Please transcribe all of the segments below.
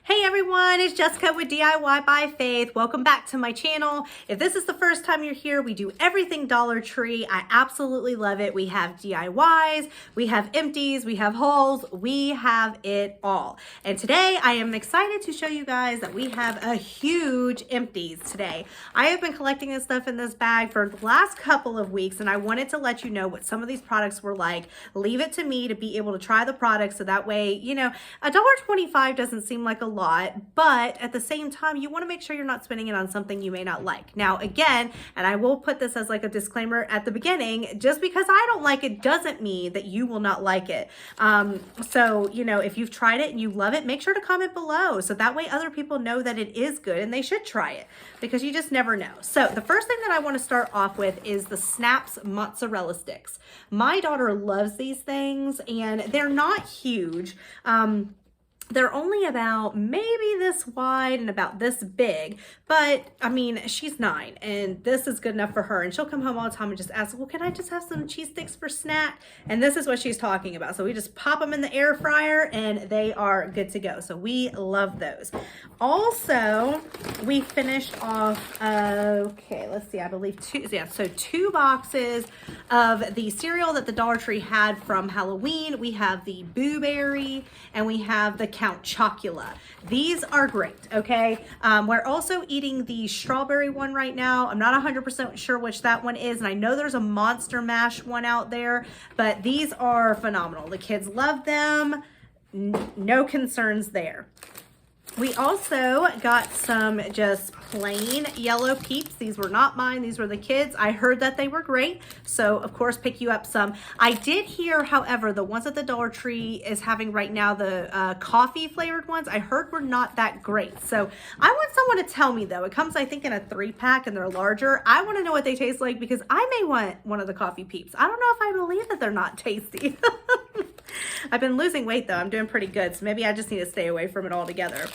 Hey everyone, it's Jessica with DIY by Faith. Welcome back to my channel. If this is the first time you're here, we do everything Dollar Tree. I absolutely love it. We have DIYs, we have empties, we have hauls, we have it all. And today I am excited to show you guys that we have a huge empties today. I have been collecting this stuff in this bag for the last couple of weeks and I wanted to let you know what some of these products were like. Leave it to me to be able to try the products so that way, you know, $1.25 doesn't seem like a lot, but at the same time, you want to make sure you're not spending it on something you may not like. Now, again, and I will put this as like a disclaimer at the beginning, just because I don't like it doesn't mean that you will not like it. So, you know, if you've tried it and you love it, make sure to comment below. So that way other people know that it is good and they should try it because you just never know. So the first thing that I want to start off with is the Snaps Mozzarella Sticks. My daughter loves these things and they're not huge. They're only about maybe this wide and about this big, but I mean, she's 9 and this is good enough for her. And she'll come home all the time and just ask, well, can I just have some cheese sticks for snack? And this is what she's talking about. So we just pop them in the air fryer and they are good to go. So we love those. Also, we finished off, okay, let's see, I believe two boxes of the cereal that the Dollar Tree had from Halloween. We have the Boo Berry and we have the Count Chocula. These are great, okay? We're also eating the strawberry one right now. I'm not 100% sure which that one is, and I know there's a Monster Mash one out there, but these are phenomenal. The kids love them. No concerns there. We also got some just plain yellow Peeps. These were not mine. These were the kids. I heard that they were great. So, of course, pick you up some. I did hear, however, the ones that the Dollar Tree is having right now, the coffee flavored ones, I heard were not that great. So, I want someone to tell me, though. It comes, I think, in a 3-pack and they're larger. I want to know what they taste like because I may want one of the coffee Peeps. I don't know if I believe that they're not tasty. I've been losing weight though. I'm doing pretty good. So maybe I just need to stay away from it altogether.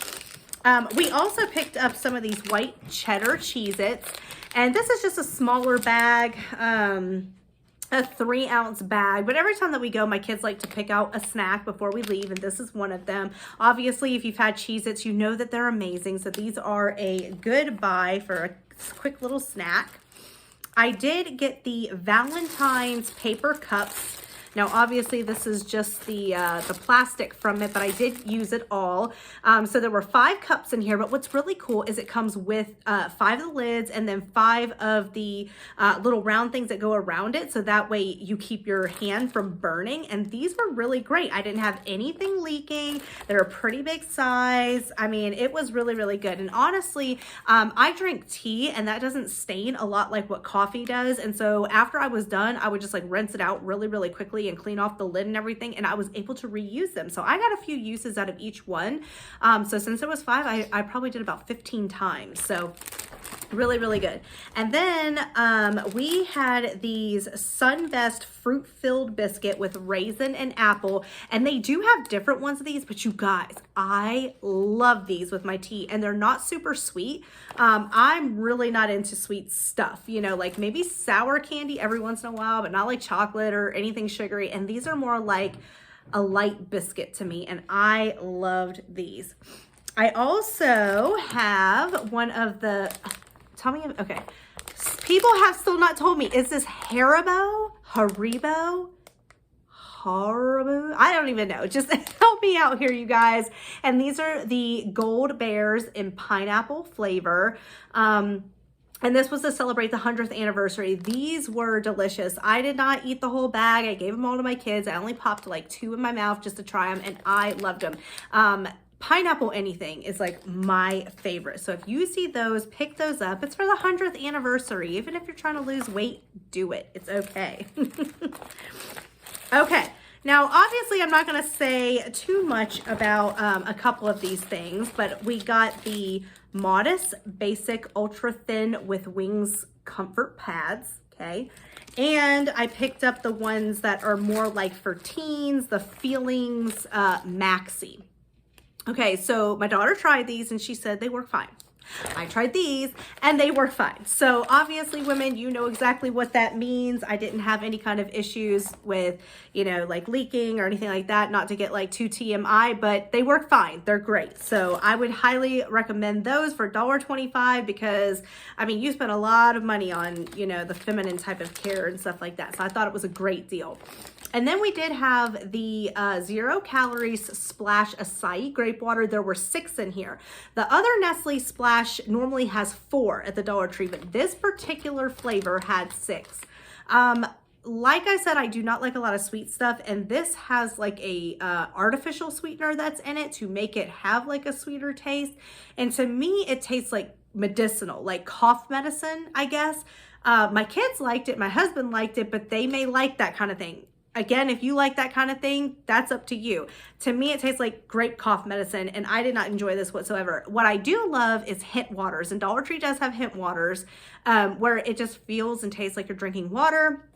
We also picked up some of these white cheddar Cheez-Its. And this is just a smaller bag, a 3-ounce bag. But every time that we go, my kids like to pick out a snack before we leave. And this is one of them. Obviously, if you've had Cheez-Its, you know that they're amazing. So these are a good buy for a quick little snack. I did get the Valentine's paper cups. Now, obviously, this is just the plastic from it, but I did use it all. So there were 5 cups in here, but what's really cool is it comes with 5 of the lids and then 5 of the little round things that go around it. So that way you keep your hand from burning. And these were really great. I didn't have anything leaking. They're a pretty big size. I mean, it was really, really good. And honestly, I drink tea and that doesn't stain a lot like what coffee does. And so after I was done, I would just like rinse it out really, really quickly and clean off the lid and everything, and I was able to reuse them. So I got a few uses out of each one. So since it was 5, I probably did about 15 times. So really, really good. And then we had these Sunbest fruit-filled biscuit with raisin and apple, and they do have different ones of these, but you guys, I love these with my tea, and they're not super sweet. I'm really not into sweet stuff, you know, like maybe sour candy every once in a while, but not like chocolate or anything sugary, and these are more like a light biscuit to me, and I loved these. I also have one of the, tell me, okay, people have still not told me, is this Haribo? I don't even know. Just help me out here, you guys. And these are the Gold Bears in pineapple flavor. And this was to celebrate the 100th anniversary. These were delicious. I did not eat the whole bag. I gave them all to my kids. I only popped like 2 in my mouth just to try them, and I loved them. Pineapple anything is like my favorite. So if you see those, pick those up. It's for the 100th anniversary. Even if you're trying to lose weight, do it. It's okay. Okay. Now, obviously, I'm not going to say too much about a couple of these things, but we got the Modest Basic Ultra Thin with Wings Comfort Pads, okay? And I picked up the ones that are more like for teens, the Feelings Maxi. Okay, so my daughter tried these and she said they work fine. I tried these and they work fine. So obviously women, you know exactly what that means. I didn't have any kind of issues with, you know, like leaking or anything like that, not to get like too TMI, but they work fine. They're great. So I would highly recommend those for $1.25 because I mean, you spend a lot of money on, you know, the feminine type of care and stuff like that. So I thought it was a great deal. And then we did have the 0 calories Splash Acai grape water. There were 6 in here. The other Nestle Splash normally has 4 at the Dollar Tree, but this particular flavor had 6. Like I said, I do not like a lot of sweet stuff, and this has like a artificial sweetener that's in it to make it have like a sweeter taste. And to me, it tastes like medicinal, like cough medicine, I guess. My kids liked it, my husband liked it, but they may like that kind of thing. Again, if you like that kind of thing, that's up to you. To me, it tastes like grape cough medicine, and I did not enjoy this whatsoever. What I do love is hint waters, and Dollar Tree does have hint waters where it just feels and tastes like you're drinking water,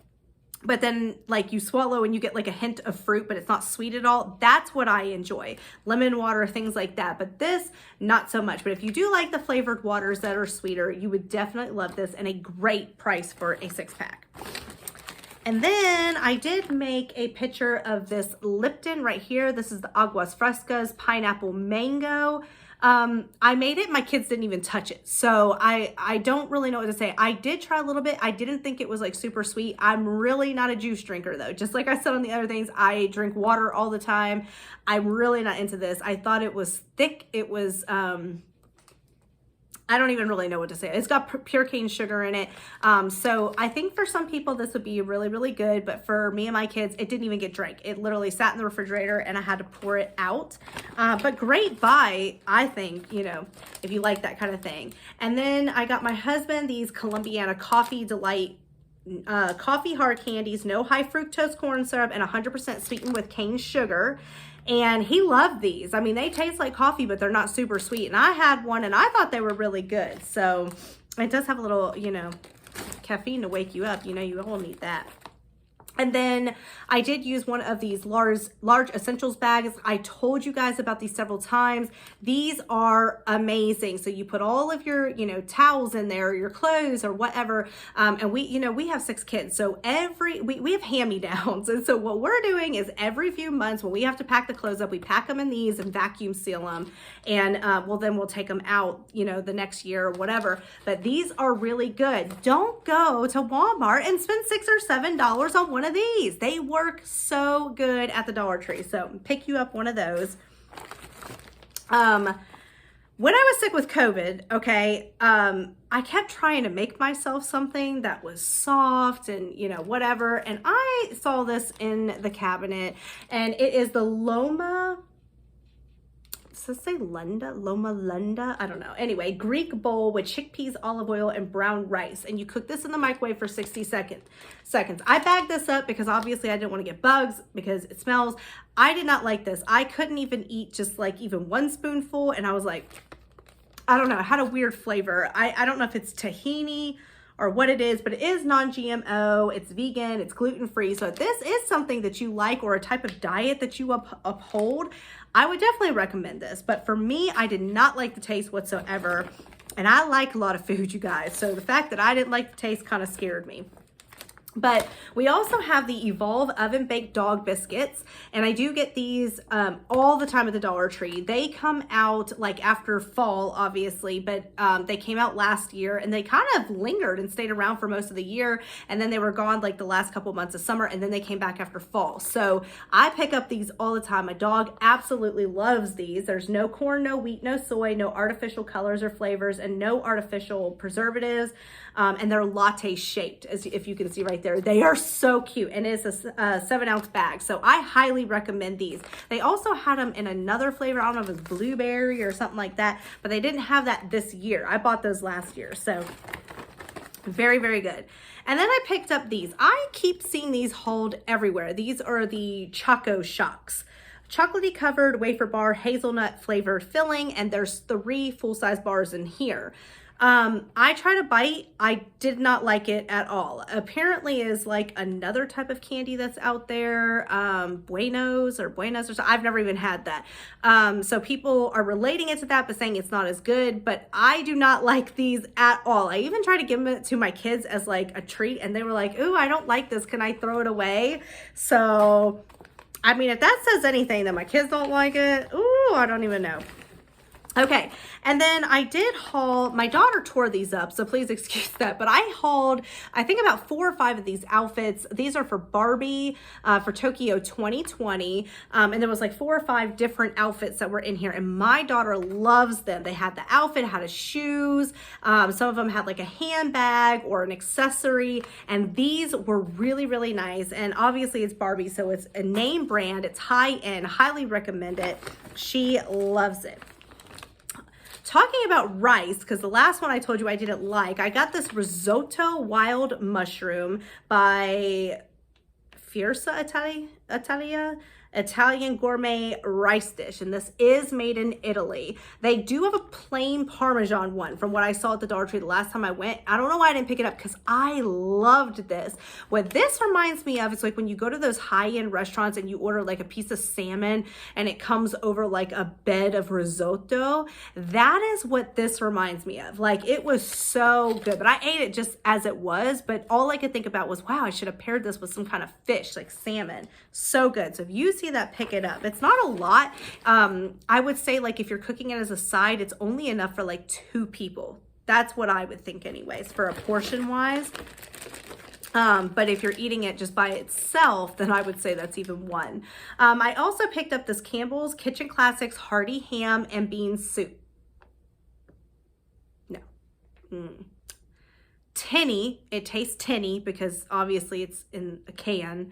but then like you swallow and you get like a hint of fruit, but it's not sweet at all. That's what I enjoy. Lemon water, things like that. But this, not so much. But if you do like the flavored waters that are sweeter, you would definitely love this, and a great price for a 6-pack. And then I did make a picture of this Lipton right here. This is the Aguas Frescas Pineapple Mango. I made it, my kids didn't even touch it. So I don't really know what to say. I did try a little bit. I didn't think it was like super sweet. I'm really not a juice drinker though. Just like I said on the other things, I drink water all the time. I'm really not into this. I thought it was thick. It was, I don't even really know what to say. It's got pure cane sugar in it. So I think for some people this would be really, really good. But for me and my kids, it didn't even get drank. It literally sat in the refrigerator and I had to pour it out. But great buy, I think, you know, if you like that kind of thing. And then I got my husband these Columbiana Coffee Delight coffee hard candies, no high fructose corn syrup, and 100% sweetened with cane sugar. And he loved these. I mean, they taste like coffee, but they're not super sweet. And I had one and I thought they were really good. So it does have a little, you know, caffeine to wake you up. You know, you all need that. And then I did use one of these large essentials bags. I told you guys about these several times. These are amazing. So you put all of your, you know, towels in there, or your clothes or whatever. And we, you know, we have 6 kids. So we have hand-me-downs. And so what we're doing is every few months when we have to pack the clothes up, we pack them in these and vacuum seal them. And well, then we'll take them out, you know, the next year or whatever. But these are really good. Don't go to Walmart and spend $6 or $7 on one of these. They work so good at the Dollar Tree. So pick you up one of those. When I was sick with COVID, okay, I kept trying to make myself something that was soft and, you know, whatever. And I saw this in the cabinet, and it is the Loma, does it say Loma Lunda? I don't know. Anyway, Greek bowl with chickpeas, olive oil, and brown rice. And you cook this in the microwave for 60 seconds. I bagged this up because obviously I didn't want to get bugs because it smells. I did not like this. I couldn't even eat just like even 1 spoonful. And I was like, I don't know. It had a weird flavor. I don't know if it's tahini or what it is, but it is non-GMO, it's vegan, it's gluten-free. So if this is something that you like or a type of diet that you uphold, I would definitely recommend this. But for me, I did not like the taste whatsoever. And I like a lot of food, you guys. So the fact that I didn't like the taste kind of scared me. But we also have the Evolve Oven Baked Dog Biscuits, and I do get these all the time at the Dollar Tree. They come out like after fall, obviously, but they came out last year, and they kind of lingered and stayed around for most of the year, and then they were gone like the last couple months of summer, and then they came back after fall. So I pick up these all the time. My dog absolutely loves these. There's no corn, no wheat, no soy, no artificial colors or flavors, and no artificial preservatives. And they're latte shaped, as if you can see right there. They are so cute, and it's a 7-ounce bag. So I highly recommend these. They also had them in another flavor. I don't know if it was blueberry or something like that, but they didn't have that this year. I bought those last year. So very, very good. And then I picked up these. I keep seeing these hauled everywhere. These are the Choco Shocks. Chocolatey covered wafer bar, hazelnut flavored filling, and there's 3 full-size bars in here. I tried a bite. I did not like it at all. Apparently is like another type of candy that's out there, Buenos or something. I've never even had that. So people are relating it to that, but saying it's not as good, but I do not like these at all. I even tried to give it to my kids as like a treat, and they were like, ooh, I don't like this. Can I throw it away? So, I mean, if that says anything that my kids don't like it, ooh, I don't even know. Okay, and then I did haul, my daughter tore these up, so please excuse that, but I hauled, I think about 4 or 5 of these outfits. These are for Barbie, for Tokyo 2020, and there was like 4 or 5 different outfits that were in here, and my daughter loves them. They had the outfit, had a shoes, some of them had like a handbag or an accessory, and these were really, really nice, and obviously it's Barbie, so it's a name brand, it's high-end, highly recommend it. She loves it. Talking about rice, because the last one I told you I didn't like, I got this risotto wild mushroom by Fiersa Italia, Italian gourmet rice dish, and this is made in Italy. They do have a plain Parmesan one from what I saw at the Dollar Tree the last time I went. I don't know why I didn't pick it up because I loved this. What this reminds me of is like when you go to those high-end restaurants and you order like a piece of salmon and it comes over like a bed of risotto. That is what this reminds me of. Like it was so good, but I ate it just as it was, but all I could think about was, wow, I should have paired this with some kind of fish like salmon. So good. So if you see that, pick it up. It's not a lot. I would say like if you're cooking it as a side, it's only enough for like 2 people. That's what I would think anyways for a portion wise. But if you're eating it just by itself, then I would say that's even 1. I also picked up this Campbell's Kitchen Classics Hearty Ham and Bean Soup. No. Tinny. It tastes tinny because obviously it's in a can.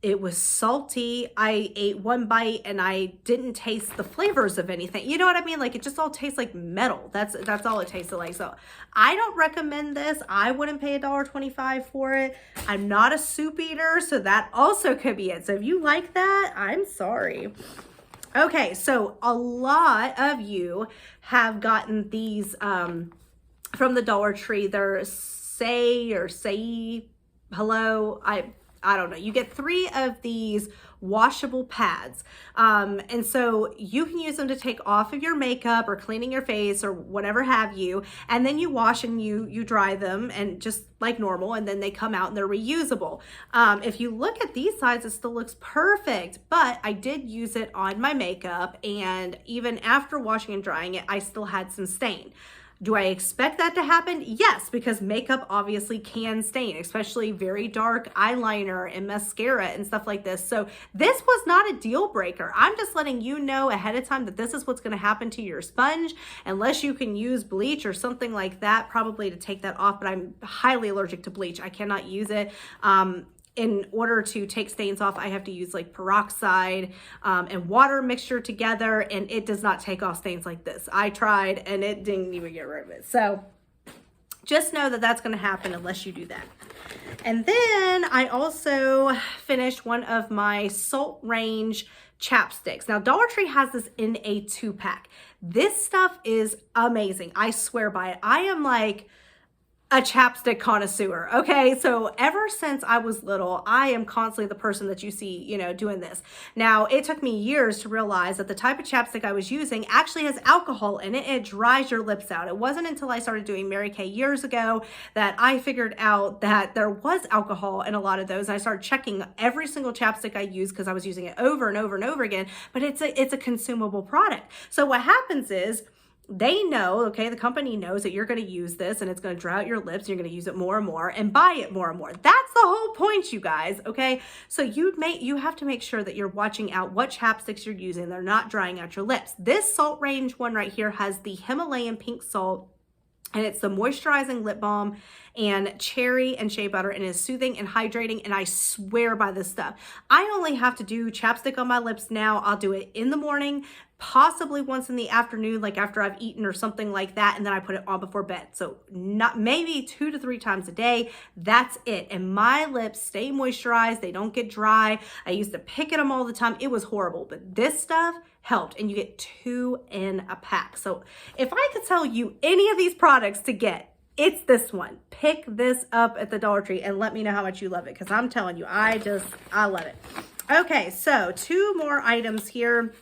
It was salty. I ate 1 bite and I didn't taste the flavors of anything. You know what I mean? Like it just all tastes like metal. That's all it tasted like. So I don't recommend this. I wouldn't pay $1.25 for it. I'm not a soup eater, so that also could be it. So if you like that, I'm sorry. Okay, so a lot of you have gotten these from the Dollar Tree. They're say hello. I don't know. You get 3 of these washable pads. And so you can use them to take off of your makeup or cleaning your face or whatever have you. And then you wash and you dry them and just like normal. And then they come out and they're reusable. If you look at these sides, it still looks perfect, but I did use it on my makeup. And even after washing and drying it, I still had some stain. Do I expect that to happen? Yes, because makeup obviously can stain, especially very dark eyeliner and mascara and stuff like this. So this was not a deal breaker. I'm just letting you know ahead of time that this is what's going to happen to your sponge, unless you can use bleach or something like that, probably to take that off. But I'm highly allergic to bleach. I cannot use it. In order to take stains off, I have to use like peroxide and water mixture together, and it does not take off stains like this. I tried and it didn't even get rid of it. So just know that that's going to happen unless you do that. And then I also finished one of my Salt Range chapsticks. Now Dollar Tree has this in a 2-pack. This stuff is amazing. I swear by it. I am like a chapstick connoisseur. Okay, so ever since I was little, I am constantly the person that you see, you know, doing this. Now, it took me years to realize that the type of chapstick I was using actually has alcohol in it. It dries your lips out. It wasn't until I started doing Mary Kay years ago that I figured out that there was alcohol in a lot of those. And I started checking every single chapstick I use because I was using it over and over and over again, but it's a consumable product. So what happens is, they know, okay, the company knows that you're going to use this and it's going to dry out your lips. You're going to use it more and more and buy it more and more. That's the whole point, you guys, okay? So you have to make sure that you're watching out what chapsticks you're using. They're not drying out your lips. This Salt Range one right here has the Himalayan pink salt, and it's the moisturizing lip balm and cherry and shea butter, and is soothing and hydrating, and I swear by this stuff. I only have to do chapstick on my lips now. I'll do it in the morning, possibly once in the afternoon, like after I've eaten or something like that, and then I put it on before bed. So not maybe 2 to 3 times a day. That's it. And my lips stay moisturized. They don't get dry. I used to pick at them all the time. It was horrible, but this stuff helped, and you get 2 in a pack. So if I could tell you any of these products to get, it's this one. Pick this up at the Dollar Tree and let me know how much you love it, because I'm telling you, I love it. Okay, so 2 more items here.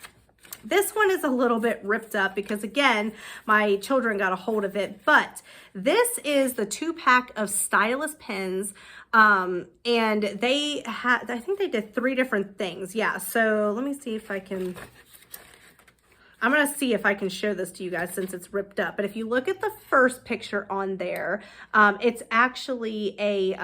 This one is a little bit ripped up because, again, my children got a hold of it, but this is the 2-pack of Stylus Pens, and they had, I think they did 3 different things. Yeah, so let me see if I can, I'm going to see if I can show this to you guys since it's ripped up. But if you look at the first picture on there, it's actually a,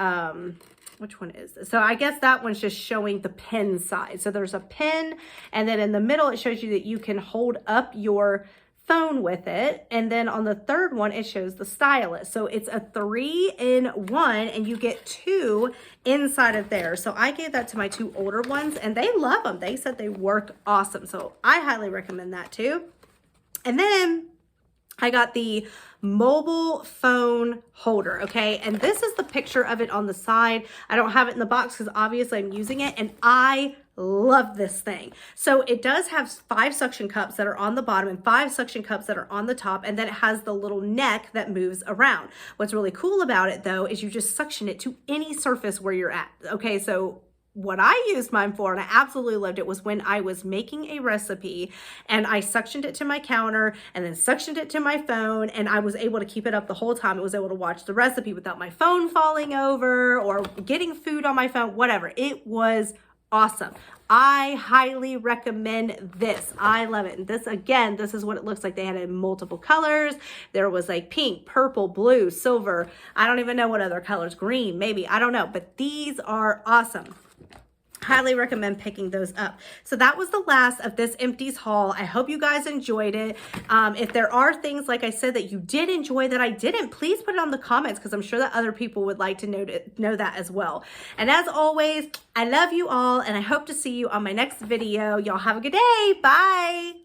which one is this? So I guess that one's just showing the pen size. So there's a pen, and then in the middle, it shows you that you can hold up your phone with it. And then on the third one, it shows the stylus. So it's a 3-in-1, and you get 2 inside of there. So I gave that to my 2 older ones, and they love them. They said they work awesome. So I highly recommend that too. And then I got the mobile phone holder, okay? And this is the picture of it on the side. I don't have it in the box because obviously I'm using it, and I love this thing. So it does have 5 suction cups that are on the bottom and 5 suction cups that are on the top, and then it has the little neck that moves around. What's really cool about it though is you just suction it to any surface where you're at, okay? So what I used mine for, and I absolutely loved it, was when I was making a recipe and I suctioned it to my counter and then suctioned it to my phone, and I was able to keep it up the whole time. I was able to watch the recipe without my phone falling over or getting food on my phone, whatever. It was awesome. I highly recommend this. I love it. And this, again, this is what it looks like. They had it in multiple colors. There was like pink, purple, blue, silver. I don't even know what other colors, green, maybe, I don't know, but these are awesome. Highly recommend picking those up. So that was the last of this empties haul. I hope you guys enjoyed it. If there are things, like I said, that you did enjoy that I didn't, please put it on the comments, because I'm sure that other people would like to know that as well. And as always, I love you all, and I hope to see you on my next video. Y'all have a good day. Bye.